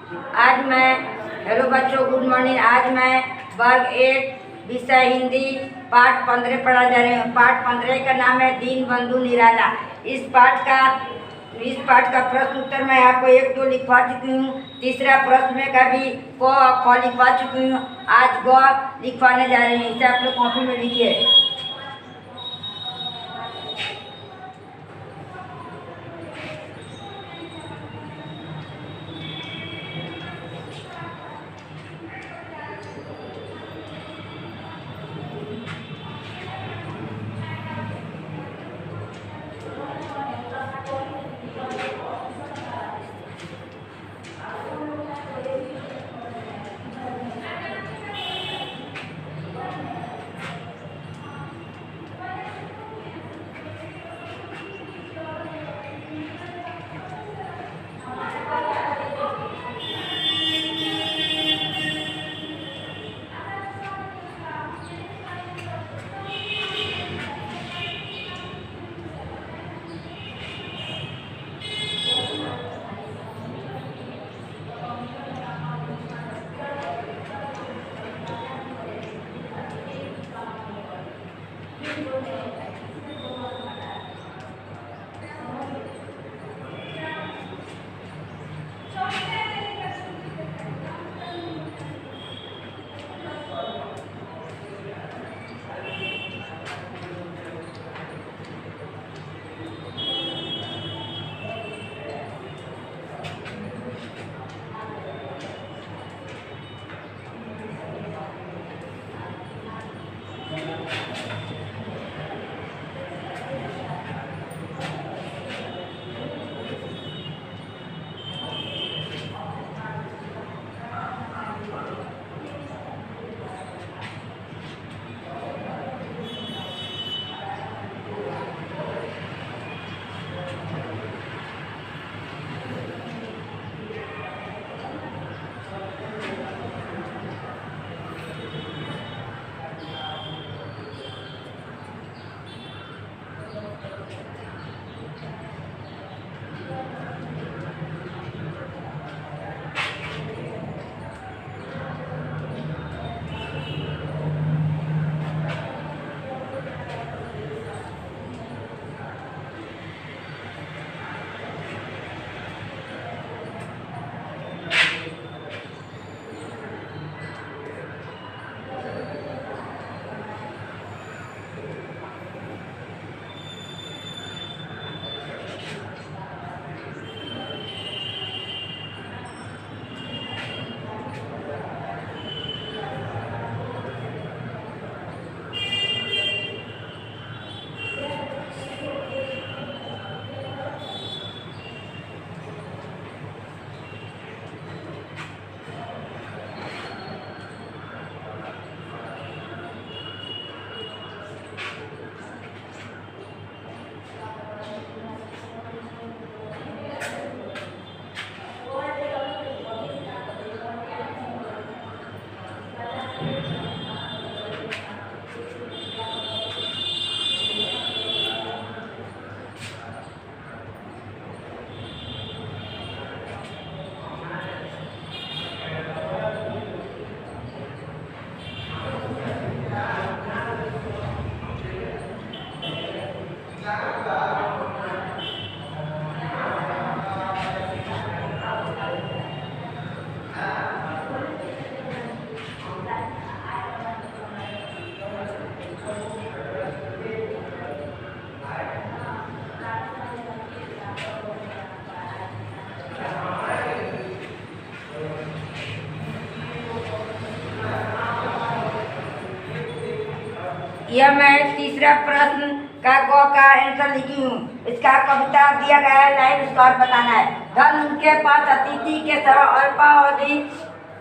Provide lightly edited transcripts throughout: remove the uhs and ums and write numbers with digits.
आज मैं हेलो बच्चों, गुड मॉर्निंग। आज मैं वर्ग 1 विषय हिंदी पाठ 15 पढ़ा जा रही हूँ। पाठ 15 का नाम है दीनबंधु निराला। इस पाठ का प्रश्न उत्तर मैं आपको 1-2 लिखवा चुकी हूँ। तीसरा प्रश्न में का भी क ख लिखवा चुकी हूँ। आज ग लिखवाने जा रही हूँ। इसे आप लोग कॉपी में लिखिए। यह मैं तीसरा प्रश्न का ग का आंसर लिखी हूँ। इसका कविता दिया गया है, लाइन उसका और बताना है। धन उनके पास अतिथि के समय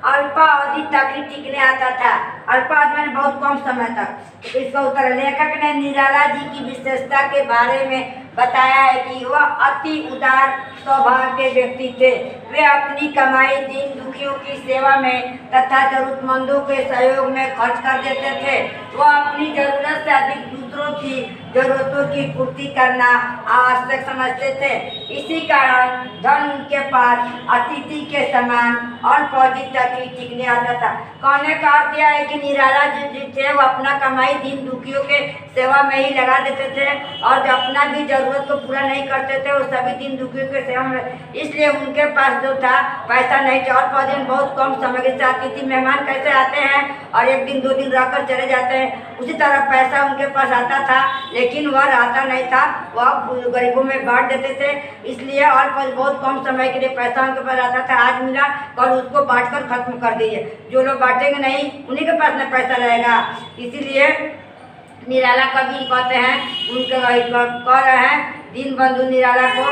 अल्पावधि तक ही टिकने आता था। अल्पावधि में बहुत कम समय तक। इसका उत्तर लेखक ने निराला जी की विशेषता के बारे में बताया है कि वह अति उदार स्वभाव के व्यक्ति थे। वे अपनी कमाई दीन दुखियों की सेवा में तथा जरूरतमंदों के सहयोग में खर्च कर देते थे। वह अपनी जरूरत से अधिक दूसरों की जरूरतों की पूर्ति करना आवश्यक समझते थे। इसी कारण धन उनके पास अतिथि के समान अल्पावधि तक ही टिकने आता था। कहने का अर्थ यह है कि निराला जो थे वो अपना कमाई दीन दुखियों के सेवा में ही लगा देते थे और जो अपना भी जरूरत को पूरा नहीं करते थे वो सभी दीन दुखियों के सेवा में, इसलिए उनके पास जो था पैसा नहीं था। और पौधे में बहुत कम सामग्री से आती थी। मेहमान कैसे आते हैं और एक दिन दो दिन रहकर चले जाते हैं, उसी तरह पैसा उनके पास आता था, लेकिन वह रहता नहीं था, वह गरीबों में बांट देते थे। इसलिए और बहुत कम समय के लिए पैसा उनके पास आता था। आज मिला कल उसको बांट कर खत्म कर दीजिए। जो लोग बांटेंगे नहीं उन्हीं के पास न पैसा रहेगा। इसीलिए निराला कवि कहते हैं, उनके कह रहे हैं दीनबंधु निराला को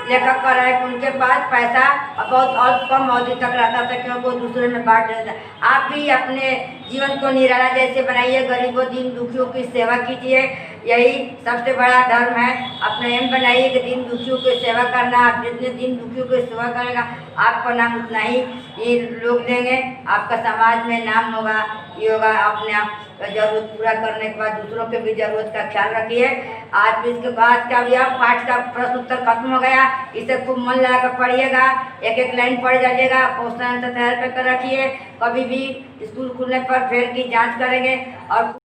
लेखक कह रहे हैं कि उनके पास पैसा बहुत और कम अवधि तक रहता था क्योंकि वो दूसरे में बांट देता था। आप भी अपने जीवन को निराला जैसे बनाइए, गरीबों दीन दुखियों की सेवा कीजिए, यही सबसे बड़ा धर्म है। अपना एम बनाइए कि दीन दुखियों की सेवा करना। आप जितने दीन दुखियों की सेवा करेगा आपका नाम उतना ही ये लोग देंगे, आपका समाज में नाम होगा, ये होगा। अपने आप जरूरत पूरा करने के बाद दूसरों के भी जरूरत का ख्याल रखिए। आज इसके बाद का भी आप पाठ का प्रश्न उत्तर खत्म हो गया, इसे खूब मन लगा कर पढ़िएगा, एक एक लाइन पढ़ जाइएगा, क्वेश्चन आंसर तैयार कर रखिए। कभी भी स्कूल खुलने पर फिर की जांच करेंगे और